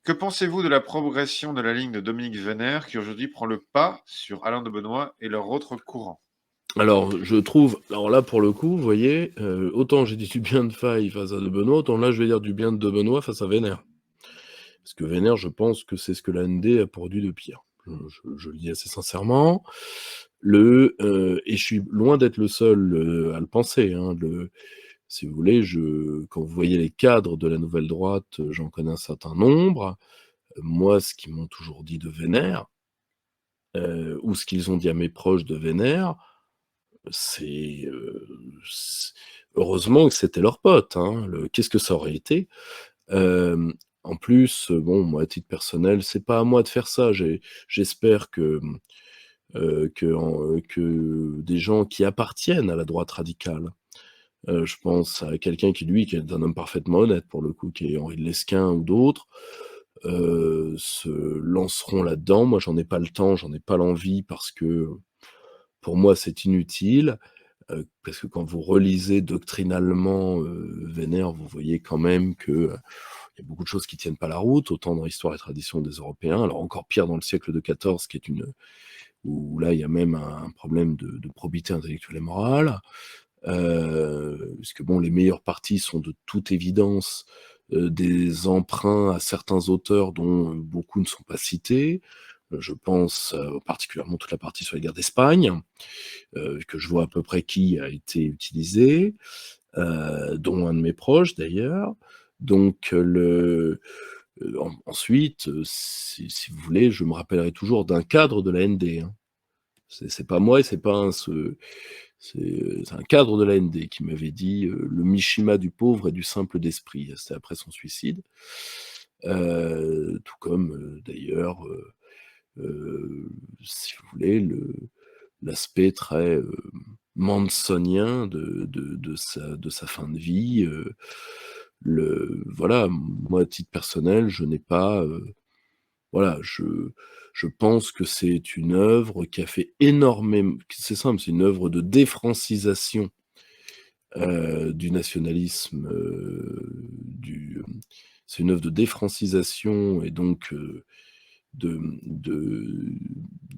Que pensez-vous de la progression de la ligne de Dominique Venère qui aujourd'hui prend le pas sur Alain de Benoît et leur autre courant? Alors, je trouve, alors là, pour le coup, vous voyez, autant j'ai dit du bien de Faye face à de Benoît, autant là, je vais dire du bien de Benoît face à Vénère. Parce que Vénère, je pense que c'est ce que l'AND a produit de pire. Je le dis assez sincèrement. Et je suis loin d'être le seul à le penser. Hein, si vous voulez, quand vous voyez les cadres de la nouvelle droite, j'en connais un certain nombre. Moi, ce qu'ils m'ont toujours dit de Vénère, ou ce qu'ils ont dit à mes proches de Vénère, c'est heureusement que c'était leur pote. Hein, qu'est-ce que ça aurait été? En plus, bon, moi, à titre personnel, c'est pas à moi de faire ça. J'espère que des gens qui appartiennent à la droite radicale, je pense à quelqu'un qui est un homme parfaitement honnête pour le coup, qui est Henri de Lesquen ou d'autres, se lanceront là-dedans. Moi, j'en ai pas le temps, j'en ai pas l'envie parce que pour moi, c'est inutile. Parce que quand vous relisez doctrinalement Vénère, vous voyez quand même que il y a beaucoup de choses qui tiennent pas la route, autant dans l'histoire et tradition des Européens, alors encore pire dans le siècle de XIV, où là il y a même un problème de probité intellectuelle et morale, puisque bon, les meilleurs partis sont de toute évidence des emprunts à certains auteurs dont beaucoup ne sont pas cités. Je pense particulièrement toute la partie sur les guerres d'Espagne, que je vois à peu près qui a été utilisé, dont un de mes proches d'ailleurs. Donc ensuite, si vous voulez, je me rappellerai toujours d'un cadre de la ND. Hein. C'est pas moi et c'est pas c'est un cadre de la ND qui m'avait dit le Mishima du pauvre et du simple d'esprit. C'était après son suicide. Tout comme d'ailleurs, si vous voulez, l'aspect très mansonien de sa fin de vie. Voilà, moi, à titre personnel, je n'ai pas. Voilà, je pense que c'est une œuvre qui a fait énormément. C'est simple, c'est une œuvre de défrancisation du nationalisme. C'est une œuvre de défrancisation et donc de, de,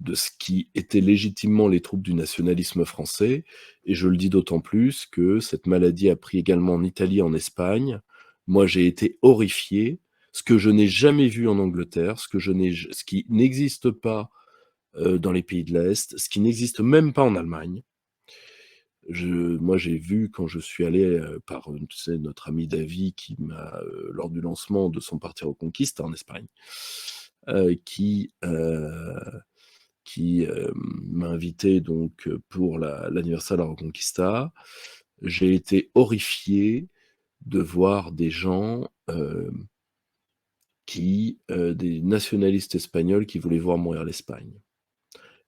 de ce qui était légitimement les troupes du nationalisme français. Et je le dis d'autant plus que cette maladie a pris également en Italie, en Espagne. Moi, j'ai été horrifié. Ce que je n'ai jamais vu en Angleterre, ce qui n'existe pas dans les pays de l'Est, ce qui n'existe même pas en Allemagne. Moi, j'ai vu quand je suis allé par tu sais, notre ami Davy qui m'a, lors du lancement de son parti Reconquista en Espagne, euh, qui, euh, qui m'a invité donc pour l'anniversaire de la Reconquista. J'ai été horrifié de voir des gens, des nationalistes espagnols qui voulaient voir mourir l'Espagne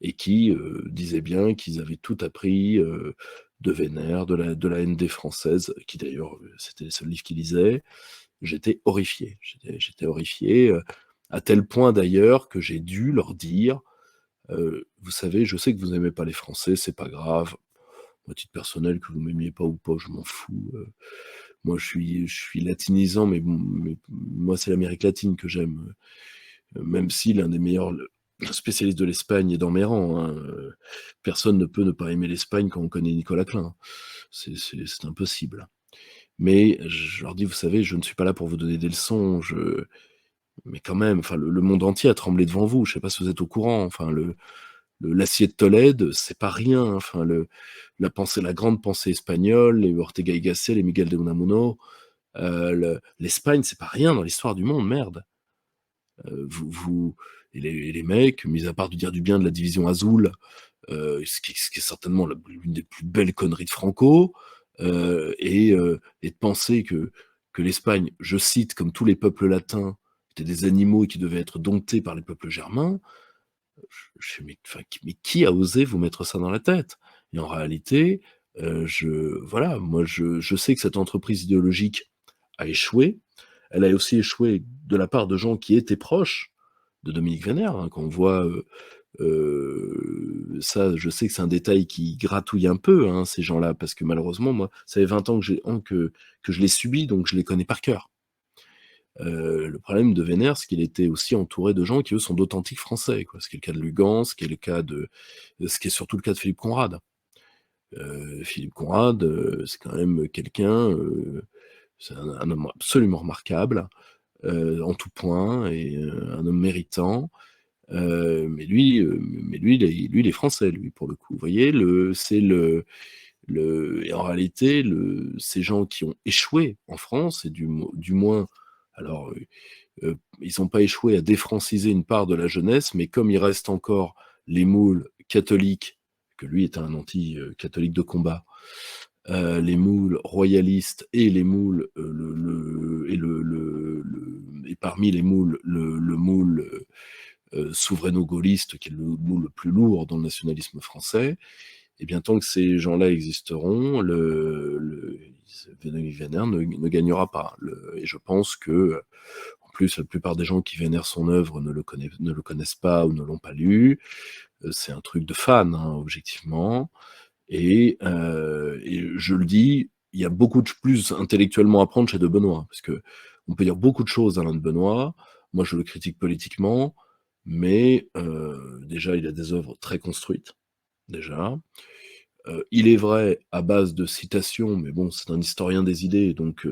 et qui disaient bien qu'ils avaient tout appris de Vénère, de la ND française, qui d'ailleurs, c'était les seuls livres qu'ils lisaient. J'étais horrifié. J'étais horrifié, à tel point d'ailleurs que j'ai dû leur dire vous savez, je sais que vous n'aimez pas les Français, c'est pas grave. Moi, à titre personnel, que vous m'aimiez pas ou pas, je m'en fous. Moi, je suis latinisant, mais moi, c'est l'Amérique latine que j'aime. Même si l'un des meilleurs spécialistes de l'Espagne est dans mes rangs. Hein. Personne ne peut ne pas aimer l'Espagne quand on connaît Nicolas Klein. C'est impossible. Mais je leur dis, vous savez, je ne suis pas là pour vous donner des leçons. Mais quand même, enfin, le monde entier a tremblé devant vous. Je ne sais pas si vous êtes au courant. Enfin, l'acier de Tolède, c'est pas rien. Enfin, la grande pensée espagnole, les Ortega y Gasset, les Miguel de Unamuno, l'Espagne, c'est pas rien dans l'histoire du monde, merde. Euh, vous, vous, et les mecs, mis à part de dire du bien de la division Azul, ce qui est certainement l'une des plus belles conneries de Franco, et de penser que l'Espagne, je cite, comme tous les peuples latins, étaient des animaux et qui devaient être domptés par les peuples germains, mais qui a osé vous mettre ça dans la tête? Et en réalité, voilà, moi je sais que cette entreprise idéologique a échoué. Elle a aussi échoué de la part de gens qui étaient proches de Dominique Vénère. Hein, quand on voit ça, je sais que c'est un détail qui gratouille un peu hein, ces gens-là, parce que malheureusement, moi, ça fait 20 ans que je les subis, donc je les connais par cœur. Le problème de Vénère, c'est qu'il était aussi entouré de gens qui, eux, sont d'authentiques Français, quoi. Ce qui est le cas de Lugan, ce qui est surtout le cas de Philippe Conrad. Philippe Conrad, c'est quand même quelqu'un, c'est un homme absolument remarquable, en tout point et un homme méritant. Mais lui, il est français, lui, pour le coup. Vous voyez, et en réalité, ces gens qui ont échoué en France, et du moins, alors, ils n'ont pas échoué à défranciser une part de la jeunesse, mais comme il reste encore les moules catholiques, que lui est un anti-catholique de combat, les moules royalistes et les moules, et parmi les moules, le moule souveraino-gaulliste, qui est le moule le plus lourd dans le nationalisme français, et bien tant que ces gens-là existeront, Vénère ne gagnera pas. Et je pense que, en plus, la plupart des gens qui vénèrent son œuvre ne le connaissent pas ou ne l'ont pas lu. C'est un truc de fan, hein, objectivement. Et je le dis, il y a beaucoup de plus intellectuellement à prendre chez de Benoît, parce que on peut dire beaucoup de choses d'Alain de Benoît. Moi, je le critique politiquement, mais déjà, il a des œuvres très construites, déjà. Il est vrai à base de citations, mais bon, c'est un historien des idées, donc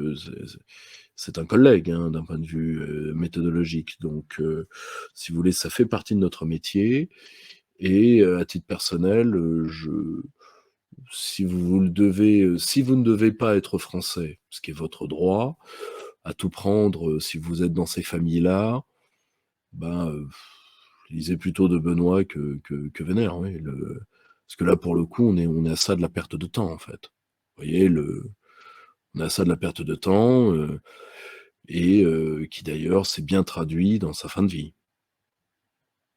c'est un collègue, hein, d'un point de vue méthodologique. Donc, si vous voulez, ça fait partie de notre métier. Et à titre personnel, si vous ne devez pas être français, ce qui est votre droit, à tout prendre, si vous êtes dans ces familles-là, ben, lisez plutôt de Benoît que Vénère, oui. Parce que là, pour le coup, on est à ça de la perte de temps, en fait. Vous voyez, on est à ça de la perte de temps, et qui d'ailleurs s'est bien traduit dans sa fin de vie.